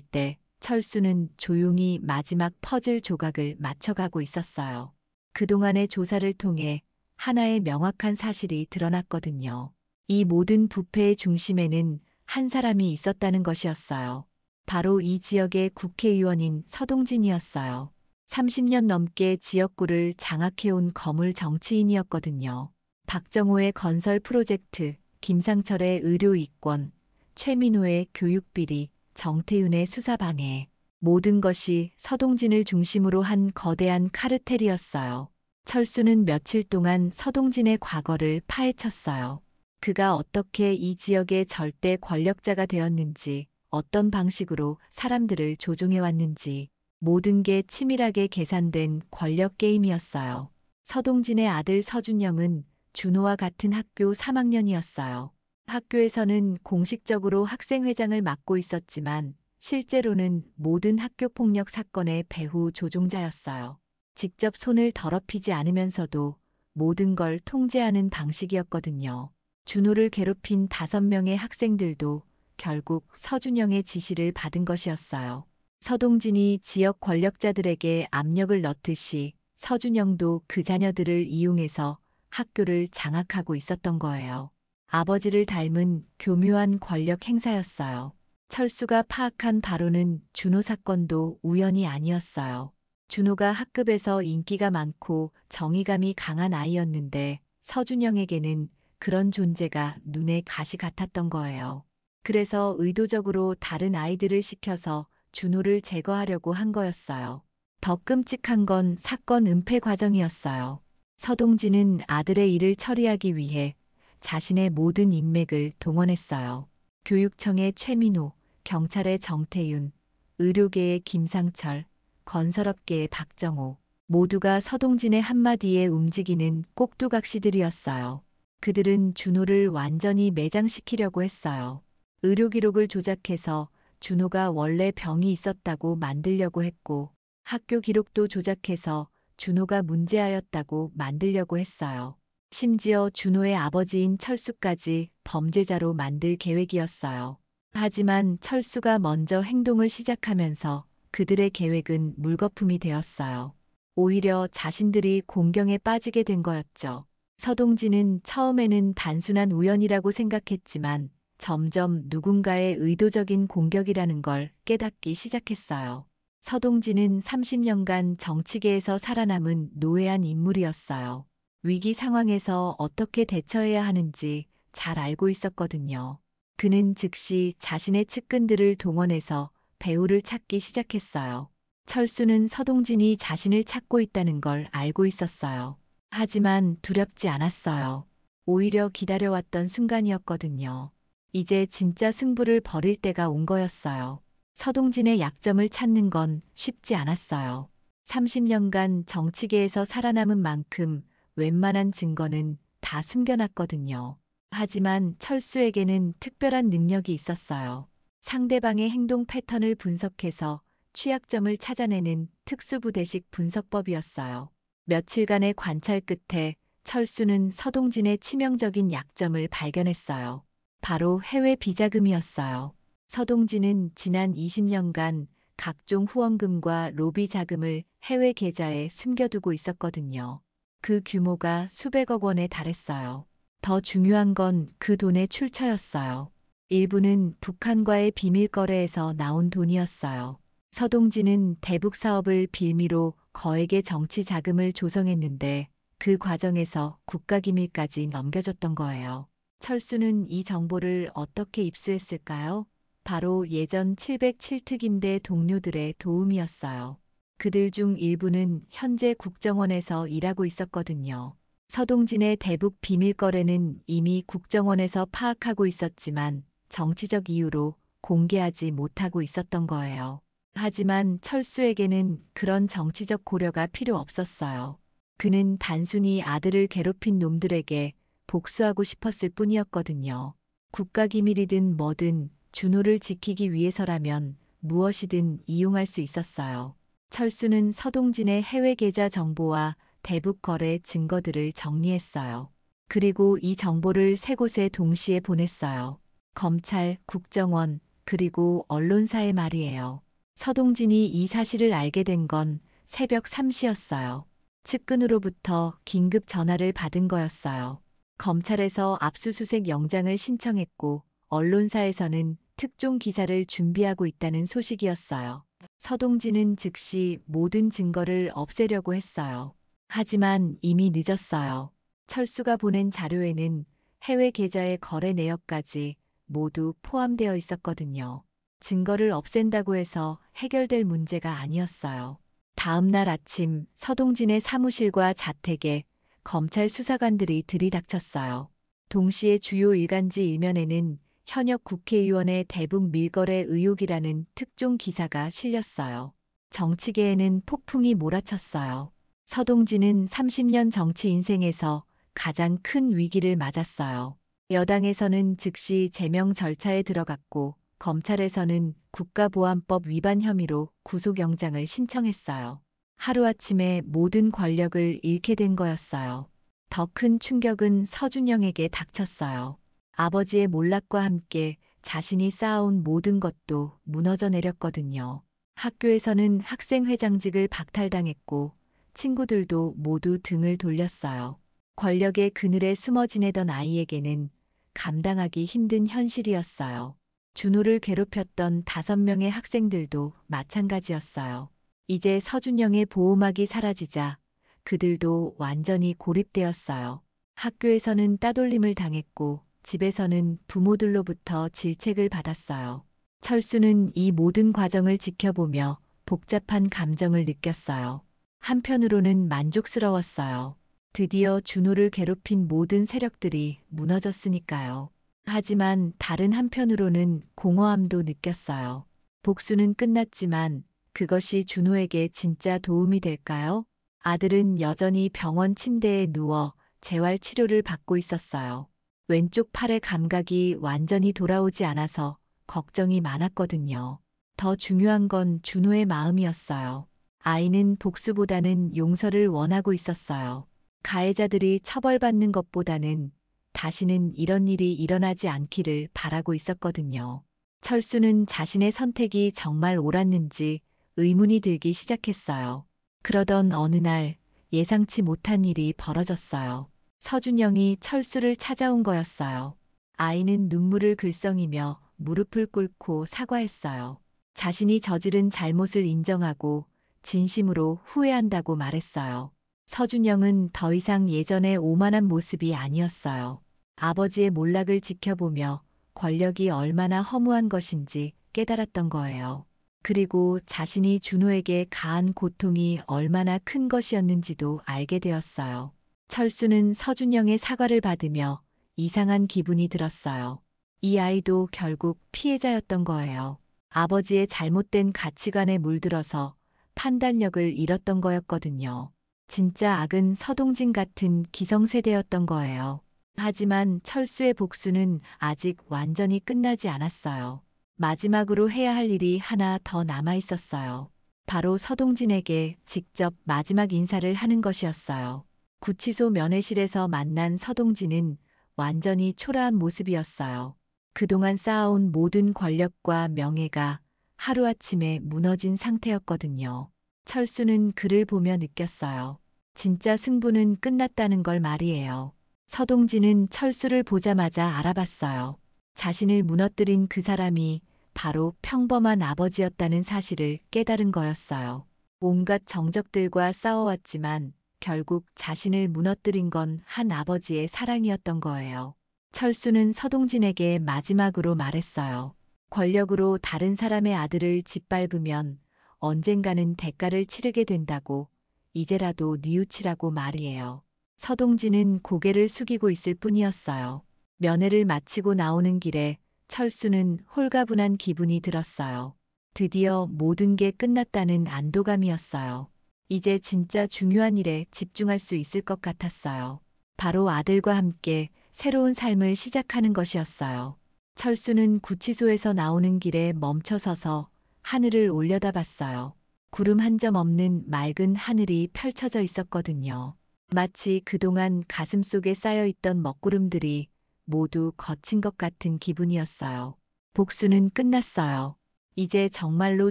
때 철수는 조용히 마지막 퍼즐 조각을 맞춰가고 있었어요. 그동안의 조사를 통해 하나의 명확한 사실이 드러났거든요. 이 모든 부패의 중심에는 한 사람이 있었다는 것이었어요. 바로 이 지역의 국회의원인 서동진이었어요. 30년 넘게 지역구를 장악해온 거물 정치인이었거든요. 박정호의 건설 프로젝트, 김상철의 의료 이권, 최민호의 교육비리, 정태윤의 수사방해. 모든 것이 서동진을 중심으로 한 거대한 카르텔이었어요. 철수는 며칠 동안 서동진의 과거를 파헤쳤어요. 그가 어떻게 이 지역의 절대 권력자가 되었는지, 어떤 방식으로 사람들을 조종해왔는지, 모든 게 치밀하게 계산된 권력 게임이었어요. 서동진의 아들 서준영은 준호와 같은 학교 3학년이었어요. 학교에서는 공식적으로 학생회장을 맡고 있었지만 실제로는 모든 학교폭력 사건의 배후 조종자였어요. 직접 손을 더럽히지 않으면서도 모든 걸 통제하는 방식이었거든요. 준호를 괴롭힌 5명의 학생들도 결국 서준영의 지시를 받은 것이었어요. 서동진이 지역 권력자들에게 압력을 넣듯이 서준영도 그 자녀들을 이용해서 학교를 장악하고 있었던 거예요. 아버지를 닮은 교묘한 권력 행사였어요. 철수가 파악한 바로는 준호 사건도 우연이 아니었어요. 준호가 학급에서 인기가 많고 정의감이 강한 아이였는데 서준영에게는 그런 존재가 눈에 가시 같았던 거예요. 그래서 의도적으로 다른 아이들을 시켜서 준호를 제거하려고 한 거였어요. 더 끔찍한 건 사건 은폐 과정이었어요. 서동진은 아들의 일을 처리하기 위해 자신의 모든 인맥을 동원했어요. 교육청의 최민호, 경찰의 정태윤, 의료계의 김상철, 건설업계의 박정호, 모두가 서동진의 한마디에 움직이는 꼭두각시들이었어요. 그들은 준호를 완전히 매장시키려고 했어요. 의료 기록을 조작해서 준호가 원래 병이 있었다고 만들려고 했고, 학교 기록도 조작해서 준호가 문제아였다고 만들려고 했어요. 심지어 준호의 아버지인 철수까지 범죄자로 만들 계획이었어요. 하지만 철수가 먼저 행동을 시작하면서 그들의 계획은 물거품이 되었어요. 오히려 자신들이 공경에 빠지게 된 거였죠. 서동진은 처음에는 단순한 우연이라고 생각했지만 점점 누군가의 의도적인 공격이라는 걸 깨닫기 시작했어요. 서동진은 30년간 정치계에서 살아남은 노예한 인물이었어요. 위기 상황에서 어떻게 대처해야 하는지 잘 알고 있었거든요. 그는 즉시 자신의 측근들을 동원해서 배우를 찾기 시작했어요. 철수는 서동진이 자신을 찾고 있다는 걸 알고 있었어요. 하지만 두렵지 않았어요. 오히려 기다려왔던 순간이었거든요. 이제 진짜 승부를 벌일 때가 온 거였어요. 서동진의 약점을 찾는 건 쉽지 않았어요. 30년간 정치계에서 살아남은 만큼 웬만한 증거는 다 숨겨놨거든요. 하지만 철수에게는 특별한 능력이 있었어요. 상대방의 행동 패턴을 분석해서 취약점을 찾아내는 특수부대식 분석법이었어요. 며칠간의 관찰 끝에 철수는 서동진의 치명적인 약점을 발견했어요. 바로 해외 비자금이었어요. 서동진은 지난 20년간 각종 후원금과 로비 자금을 해외 계좌에 숨겨두고 있었거든요. 그 규모가 수백억 원에 달했어요. 더 중요한 건 그 돈의 출처였어요. 일부는 북한과의 비밀 거래에서 나온 돈이었어요. 서동진은 대북 사업을 빌미로 거액의 정치 자금을 조성했는데 그 과정에서 국가기밀까지 넘겨줬던 거예요. 철수는 이 정보를 어떻게 입수했을까요? 바로 예전 707특임대 동료들의 도움이었어요. 그들 중 일부는 현재 국정원에서 일하고 있었거든요. 서동진의 대북 비밀 거래는 이미 국정원에서 파악하고 있었지만 정치적 이유로 공개하지 못하고 있었던 거예요. 하지만 철수에게는 그런 정치적 고려가 필요 없었어요. 그는 단순히 아들을 괴롭힌 놈들에게 복수하고 싶었을 뿐이었거든요. 국가기밀이든 뭐든 준호를 지키기 위해서라면 무엇이든 이용할 수 있었어요. 철수는 서동진의 해외 계좌 정보와 대북 거래 증거들을 정리했어요. 그리고 이 정보를 세 곳에 동시에 보냈어요. 검찰, 국정원, 그리고 언론사에 말이에요. 서동진이 이 사실을 알게 된 건 새벽 3시였어요. 측근으로부터 긴급 전화를 받은 거였어요. 검찰에서 압수수색 영장을 신청했고 언론사에서는 특종 기사를 준비하고 있다는 소식이었어요. 서동진은 즉시 모든 증거를 없애려고 했어요. 하지만 이미 늦었어요. 철수가 보낸 자료에는 해외 계좌의 거래 내역까지 모두 포함되어 있었거든요. 증거를 없앤다고 해서 해결될 문제가 아니었어요. 다음 날 아침 서동진의 사무실과 자택에 검찰 수사관들이 들이닥쳤어요. 동시에 주요 일간지 일면에는 현역 국회의원의 대북 밀거래 의혹이라는 특종 기사가 실렸어요. 정치계에는 폭풍이 몰아쳤어요. 서동진은 30년 정치 인생에서 가장 큰 위기를 맞았어요. 여당에서는 즉시 제명 절차에 들어갔고 검찰에서는 국가보안법 위반 혐의로 구속영장을 신청했어요. 하루아침에 모든 권력을 잃게 된 거였어요. 더 큰 충격은 서준영에게 닥쳤어요. 아버지의 몰락과 함께 자신이 쌓아온 모든 것도 무너져 내렸거든요. 학교에서는 학생회장직을 박탈당했고 친구들도 모두 등을 돌렸어요. 권력의 그늘에 숨어 지내던 아이에게는 감당하기 힘든 현실이었어요. 준호를 괴롭혔던 5명의 학생들도 마찬가지였어요. 이제 서준영의 보호막이 사라지자 그들도 완전히 고립되었어요. 학교에서는 따돌림을 당했고 집에서는 부모들로부터 질책을 받았어요. 철수는 이 모든 과정을 지켜보며 복잡한 감정을 느꼈어요. 한편으로는 만족스러웠어요. 드디어 준호를 괴롭힌 모든 세력들이 무너졌으니까요. 하지만 다른 한편으로는 공허함도 느꼈어요. 복수는 끝났지만 그것이 준호에게 진짜 도움이 될까요? 아들은 여전히 병원 침대에 누워 재활 치료를 받고 있었어요. 왼쪽 팔의 감각이 완전히 돌아오지 않아서 걱정이 많았거든요. 더 중요한 건 준호의 마음이었어요. 아이는 복수보다는 용서를 원하고 있었어요. 가해자들이 처벌받는 것보다는 다시는 이런 일이 일어나지 않기를 바라고 있었거든요. 철수는 자신의 선택이 정말 옳았는지 의문이 들기 시작했어요. 그러던 어느 날 예상치 못한 일이 벌어졌어요. 서준영이 철수를 찾아온 거였어요. 아이는 눈물을 글썽이며 무릎을 꿇고 사과했어요. 자신이 저지른 잘못을 인정하고 진심으로 후회한다고 말했어요. 서준영은 더 이상 예전의 오만한 모습이 아니었어요. 아버지의 몰락을 지켜보며 권력이 얼마나 허무한 것인지 깨달았던 거예요. 그리고 자신이 준호에게 가한 고통이 얼마나 큰 것이었는지도 알게 되었어요. 철수는 서준영의 사과를 받으며 이상한 기분이 들었어요. 이 아이도 결국 피해자였던 거예요. 아버지의 잘못된 가치관에 물들어서 판단력을 잃었던 거였거든요. 진짜 악은 서동진 같은 기성세대였던 거예요. 하지만 철수의 복수는 아직 완전히 끝나지 않았어요. 마지막으로 해야 할 일이 하나 더 남아 있었어요. 바로 서동진에게 직접 마지막 인사를 하는 것이었어요. 구치소 면회실에서 만난 서동진은 완전히 초라한 모습이었어요. 그동안 쌓아온 모든 권력과 명예가 하루아침에 무너진 상태였거든요. 철수는 그를 보며 느꼈어요. 진짜 승부는 끝났다는 걸 말이에요. 서동진은 철수를 보자마자 알아봤어요. 자신을 무너뜨린 그 사람이 바로 평범한 아버지였다는 사실을 깨달은 거였어요. 온갖 정적들과 싸워왔지만 결국 자신을 무너뜨린 건 한 아버지의 사랑이었던 거예요. 철수는 서동진에게 마지막으로 말했어요. 권력으로 다른 사람의 아들을 짓밟으면 언젠가는 대가를 치르게 된다고 이제라도 뉘우치라고 말이에요. 서동진은 고개를 숙이고 있을 뿐이었어요. 면회를 마치고 나오는 길에 철수는 홀가분한 기분이 들었어요. 드디어 모든 게 끝났다는 안도감이었어요. 이제 진짜 중요한 일에 집중할 수 있을 것 같았어요. 바로 아들과 함께 새로운 삶을 시작하는 것이었어요. 철수는 구치소에서 나오는 길에 멈춰서서 하늘을 올려다봤어요. 구름 한 점 없는 맑은 하늘이 펼쳐져 있었거든요. 마치 그동안 가슴속에 쌓여있던 먹구름들이 모두 거친 것 같은 기분이었어요. 복수는 끝났어요. 이제 정말로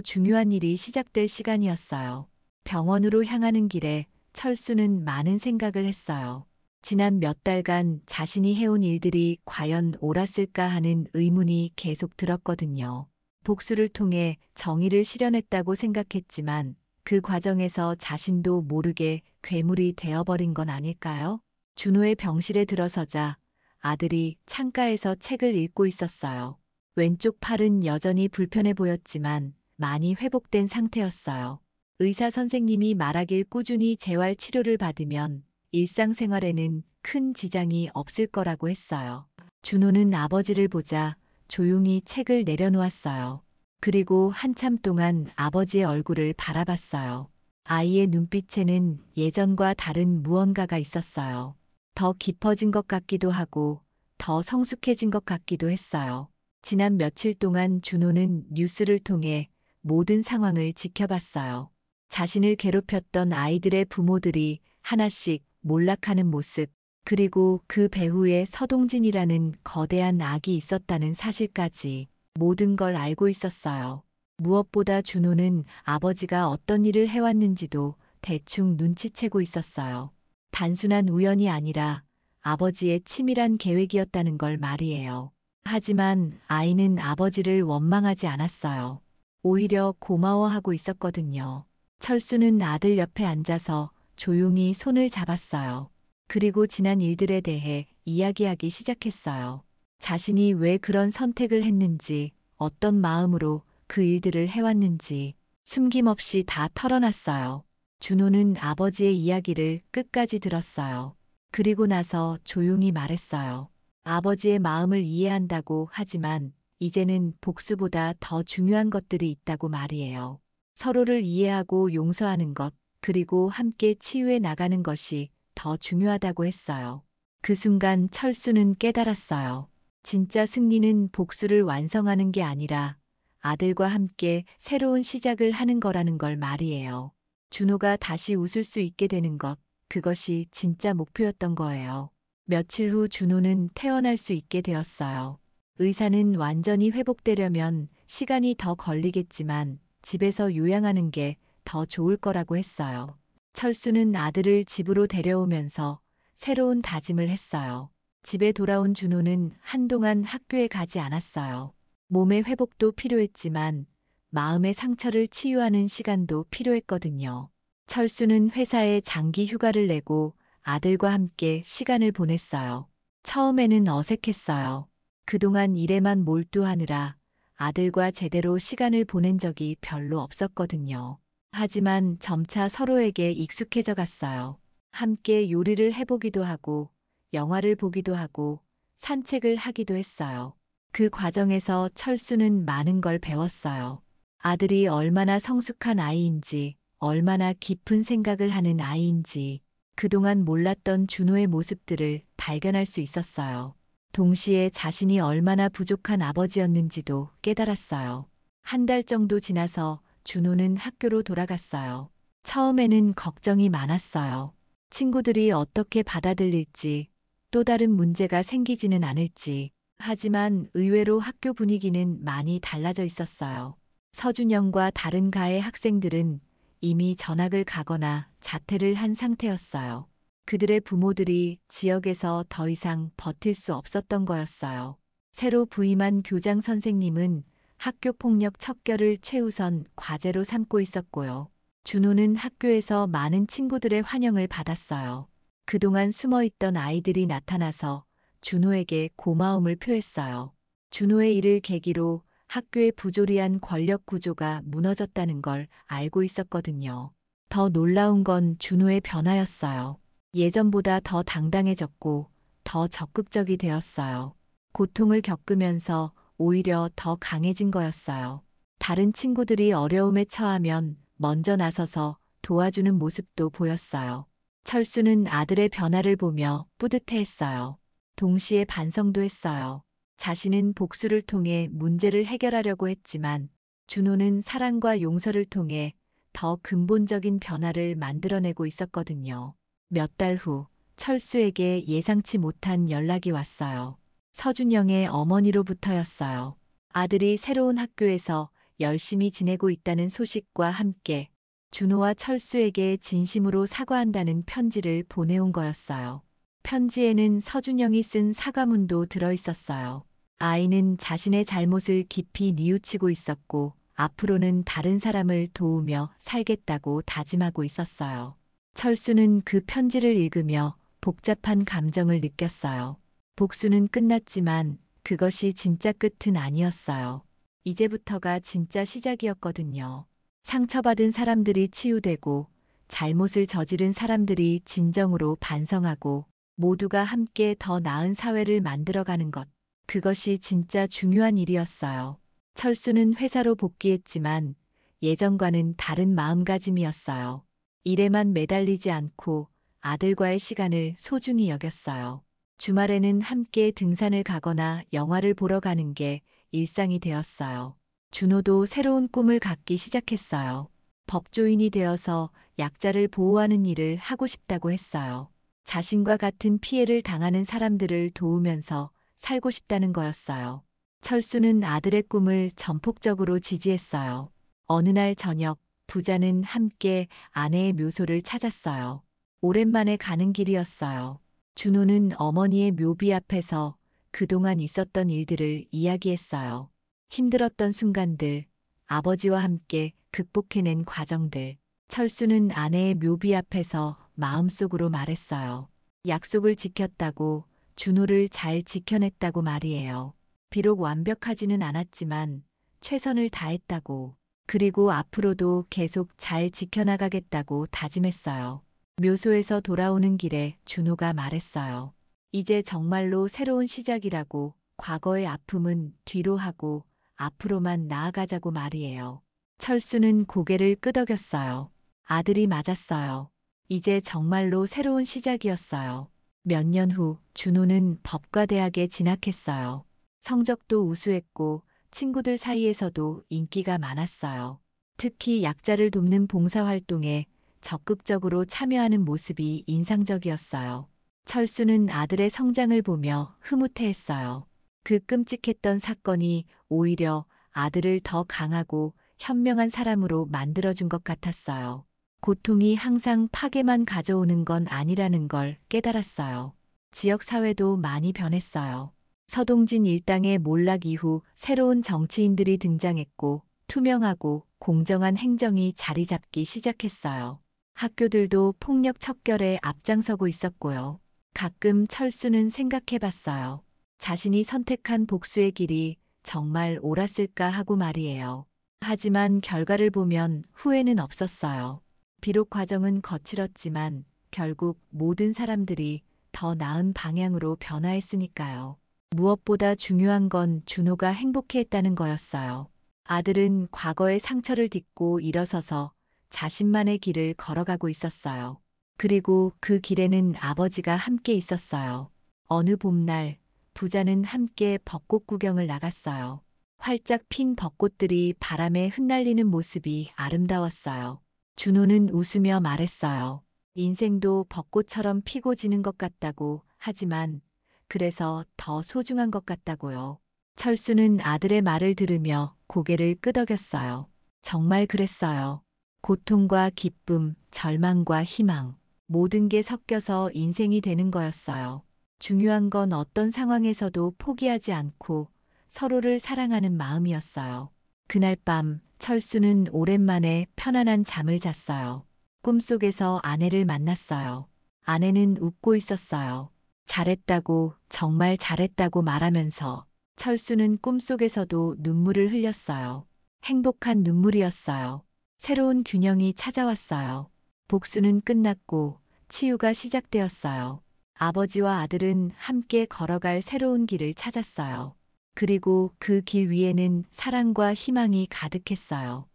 중요한 일이 시작될 시간이었어요. 병원으로 향하는 길에 철수는 많은 생각을 했어요. 지난 몇 달간 자신이 해온 일들이 과연 옳았을까 하는 의문이 계속 들었거든요. 복수를 통해 정의를 실현했다고 생각했지만 그 과정에서 자신도 모르게 괴물이 되어버린 건 아닐까요? 준호의 병실에 들어서자 아들이 창가에서 책을 읽고 있었어요. 왼쪽 팔은 여전히 불편해 보였지만 많이 회복된 상태였어요. 의사 선생님이 말하길 꾸준히 재활 치료를 받으면 일상생활에는 큰 지장이 없을 거라고 했어요. 준호는 아버지를 보자 조용히 책을 내려놓았어요. 그리고 한참 동안 아버지의 얼굴을 바라봤어요. 아이의 눈빛에는 예전과 다른 무언가가 있었어요. 더 깊어진 것 같기도 하고 더 성숙해진 것 같기도 했어요. 지난 며칠 동안 준호는 뉴스를 통해 모든 상황을 지켜봤어요. 자신을 괴롭혔던 아이들의 부모들이 하나씩 몰락하는 모습, 그리고 그 배후에 서동진이라는 거대한 악이 있었다는 사실까지 모든 걸 알고 있었어요. 무엇보다 준호는 아버지가 어떤 일을 해왔는지도 대충 눈치채고 있었어요. 단순한 우연이 아니라 아버지의 치밀한 계획이었다는 걸 말이에요. 하지만 아이는 아버지를 원망하지 않았어요. 오히려 고마워하고 있었거든요. 철수는 아들 옆에 앉아서 조용히 손을 잡았어요. 그리고 지난 일들에 대해 이야기하기 시작했어요. 자신이 왜 그런 선택을 했는지, 어떤 마음으로 그 일들을 해왔는지 숨김없이 다 털어놨어요. 준호는 아버지의 이야기를 끝까지 들었어요. 그리고 나서 조용히 말했어요. 아버지의 마음을 이해한다고 하지만 이제는 복수보다 더 중요한 것들이 있다고 말이에요. 서로를 이해하고 용서하는 것, 그리고 함께 치유해 나가는 것이 더 중요하다고 했어요. 그 순간 철수는 깨달았어요. 진짜 승리는 복수를 완성하는 게 아니라 아들과 함께 새로운 시작을 하는 거라는 걸 말이에요. 준호가 다시 웃을 수 있게 되는 것, 그것이 진짜 목표였던 거예요. 며칠 후 준호는 퇴원할 수 있게 되었어요. 의사는 완전히 회복되려면 시간이 더 걸리겠지만 집에서 요양하는 게 더 좋을 거라고 했어요. 철수는 아들을 집으로 데려오면서 새로운 다짐을 했어요. 집에 돌아온 준호는 한동안 학교에 가지 않았어요. 몸의 회복도 필요했지만 마음의 상처를 치유하는 시간도 필요했거든요. 철수는 회사에 장기 휴가를 내고 아들과 함께 시간을 보냈어요. 처음에는 어색했어요. 그동안 일에만 몰두하느라 아들과 제대로 시간을 보낸 적이 별로 없었거든요. 하지만 점차 서로에게 익숙해져 갔어요. 함께 요리를 해보기도 하고, 영화를 보기도 하고, 산책을 하기도 했어요. 그 과정에서 철수는 많은 걸 배웠어요. 아들이 얼마나 성숙한 아이인지, 얼마나 깊은 생각을 하는 아이인지, 그동안 몰랐던 준호의 모습들을 발견할 수 있었어요. 동시에 자신이 얼마나 부족한 아버지였는지도 깨달았어요. 한 달 정도 지나서 준호는 학교로 돌아갔어요. 처음에는 걱정이 많았어요. 친구들이 어떻게 받아들일지, 또 다른 문제가 생기지는 않을지. 하지만 의외로 학교 분위기는 많이 달라져 있었어요. 서준영과 다른 과의 학생들은 이미 전학을 가거나 자퇴를 한 상태였어요. 그들의 부모들이 지역에서 더 이상 버틸 수 없었던 거였어요. 새로 부임한 교장 선생님은 학교 폭력 척결을 최우선 과제로 삼고 있었고요. 준호는 학교에서 많은 친구들의 환영을 받았어요. 그동안 숨어있던 아이들이 나타나서 준호에게 고마움을 표했어요. 준호의 일을 계기로 학교의 부조리한 권력 구조가 무너졌다는 걸 알고 있었거든요. 더 놀라운 건 준호의 변화였어요. 예전보다 더 당당해졌고 더 적극적이 되었어요. 고통을 겪으면서 오히려 더 강해진 거였어요. 다른 친구들이 어려움에 처하면 먼저 나서서 도와주는 모습도 보였어요. 철수는 아들의 변화를 보며 뿌듯해했어요. 동시에 반성도 했어요. 자신은 복수를 통해 문제를 해결하려고 했지만 준호는 사랑과 용서를 통해 더 근본적인 변화를 만들어내고 있었거든요. 몇 달 후 철수에게 예상치 못한 연락이 왔어요. 서준영의 어머니로부터였어요. 아들이 새로운 학교에서 열심히 지내고 있다는 소식과 함께 준호와 철수에게 진심으로 사과한다는 편지를 보내온 거였어요. 편지에는 서준영이 쓴 사과문도 들어 있었어요. 아이는 자신의 잘못을 깊이 뉘우치고 있었고 앞으로는 다른 사람을 도우며 살겠다고 다짐하고 있었어요. 철수는 그 편지를 읽으며 복잡한 감정을 느꼈어요. 복수는 끝났지만 그것이 진짜 끝은 아니었어요. 이제부터가 진짜 시작이었거든요. 상처받은 사람들이 치유되고 잘못을 저지른 사람들이 진정으로 반성하고 모두가 함께 더 나은 사회를 만들어가는 것. 그것이 진짜 중요한 일이었어요. 철수는 회사로 복귀했지만 예전과는 다른 마음가짐이었어요. 일에만 매달리지 않고 아들과의 시간을 소중히 여겼어요. 주말에는 함께 등산을 가거나 영화를 보러 가는 게 일상이 되었어요. 준호도 새로운 꿈을 갖기 시작했어요. 법조인이 되어서 약자를 보호하는 일을 하고 싶다고 했어요. 자신과 같은 피해를 당하는 사람들을 도우면서 살고 싶다는 거였어요. 철수는 아들의 꿈을 전폭적으로 지지했어요. 어느 날 저녁, 부자는 함께 아내의 묘소를 찾았어요. 오랜만에 가는 길이었어요. 준호는 어머니의 묘비 앞에서 그동안 있었던 일들을 이야기했어요. 힘들었던 순간들, 아버지와 함께 극복해낸 과정들. 철수는 아내의 묘비 앞에서 마음속으로 말했어요. 약속을 지켰다고, 준호를 잘 지켜냈다고 말이에요. 비록 완벽하지는 않았지만 최선을 다했다고, 그리고 앞으로도 계속 잘 지켜나가겠다고 다짐했어요. 묘소에서 돌아오는 길에 준호가 말했어요. 이제 정말로 새로운 시작이라고, 과거의 아픔은 뒤로 하고 앞으로만 나아가자고 말이에요. 철수는 고개를 끄덕였어요. 아들이 맞았어요. 이제 정말로 새로운 시작이었어요. 몇 년 후 준호는 법과대학에 진학했어요. 성적도 우수했고 친구들 사이에서도 인기가 많았어요. 특히 약자를 돕는 봉사활동에 적극적으로 참여하는 모습이 인상적이었어요. 철수는 아들의 성장을 보며 흐뭇해했어요. 그 끔찍했던 사건이 오히려 아들을 더 강하고 현명한 사람으로 만들어준 것 같았어요. 고통이 항상 파괴만 가져오는 건 아니라는 걸 깨달았어요. 지역사회도 많이 변했어요. 서동진 일당의 몰락 이후 새로운 정치인들이 등장했고 투명하고 공정한 행정이 자리 잡기 시작했어요. 학교들도 폭력 척결에 앞장서고 있었고요. 가끔 철수는 생각해봤어요. 자신이 선택한 복수의 길이 정말 옳았을까 하고 말이에요. 하지만 결과를 보면 후회는 없었어요. 비록 과정은 거칠었지만 결국 모든 사람들이 더 나은 방향으로 변화했으니까요. 무엇보다 중요한 건 준호가 행복해했다는 거였어요. 아들은 과거의 상처를 딛고 일어서서 자신만의 길을 걸어가고 있었어요. 그리고 그 길에는 아버지가 함께 있었어요. 어느 봄날 부자는 함께 벚꽃 구경을 나갔어요. 활짝 핀 벚꽃들이 바람에 흩날리는 모습이 아름다웠어요. 준호는 웃으며 말했어요. 인생도 벚꽃처럼 피고 지는 것 같다고, 하지만 그래서 더 소중한 것 같다고요. 철수는 아들의 말을 들으며 고개를 끄덕였어요. 정말 그랬어요. 고통과 기쁨, 절망과 희망, 모든 게 섞여서 인생이 되는 거였어요. 중요한 건 어떤 상황에서도 포기하지 않고 서로를 사랑하는 마음이었어요. 그날 밤 철수는 오랜만에 편안한 잠을 잤어요. 꿈속에서 아내를 만났어요. 아내는 웃고 있었어요. 잘했다고, 정말 잘했다고 말하면서 철수는 꿈속에서도 눈물을 흘렸어요. 행복한 눈물이었어요. 새로운 균형이 찾아왔어요. 복수는 끝났고 치유가 시작되었어요. 아버지와 아들은 함께 걸어갈 새로운 길을 찾았어요. 그리고 그 길 위에는 사랑과 희망이 가득했어요.